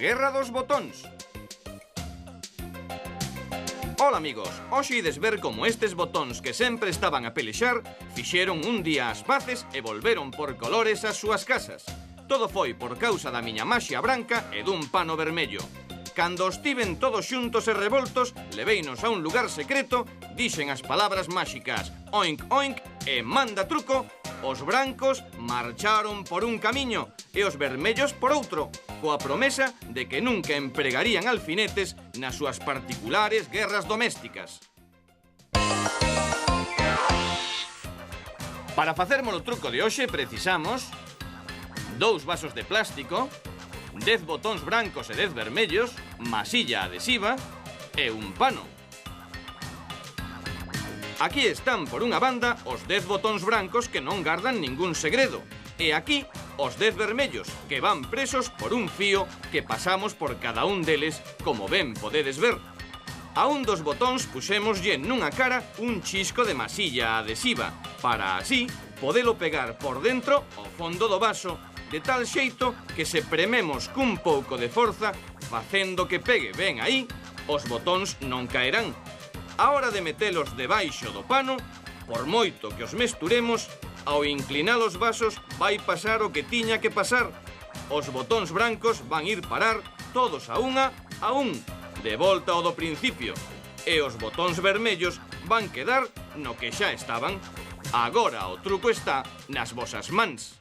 guerra dos botóns. Ola amigos, hoxe ides ver como estes botóns que sempre estaban a pelexar fixeron un día as paces e volveron por colores ás súas casas. Todo foi por causa da miña maxia branca e dun pano vermello. Cando os tiven todos xuntos e revoltos, leveino-nos a un lugar secreto, dixen as palabras máxicas oink oink e manda truco. Os brancos marcharon por un camiño e os vermellos por outro, coa promesa de que nunca empregarían alfinetes nas súas particulares guerras domésticas. Para facermos o truco de hoxe precisamos 2 vasos de plástico, 10 botóns brancos e 10 vermellos, masilla adhesiva e un pano. Aquí están, por unha banda, os 10 botóns brancos que non gardan ningún segredo. E aquí, os 10 vermellos, que van presos por un fío que pasamos por cada un deles, como ben podedes ver. A un dos botóns puxémoslle nunha cara un chisco de masilla adhesiva, para así podelo pegar por dentro ao fondo do vaso, de tal xeito que se prememos cun pouco de forza, facendo que pegue ben aí, os botóns non caerán. A hora de metelos debaixo do pano, por moito que os mesturemos, ao inclinar os vasos vai pasar o que tiña que pasar. Os botóns brancos van ir parar todos a un, de volta ao do principio, e os botóns vermellos van quedar no que xa estaban. Agora o truco está nas vosas mans.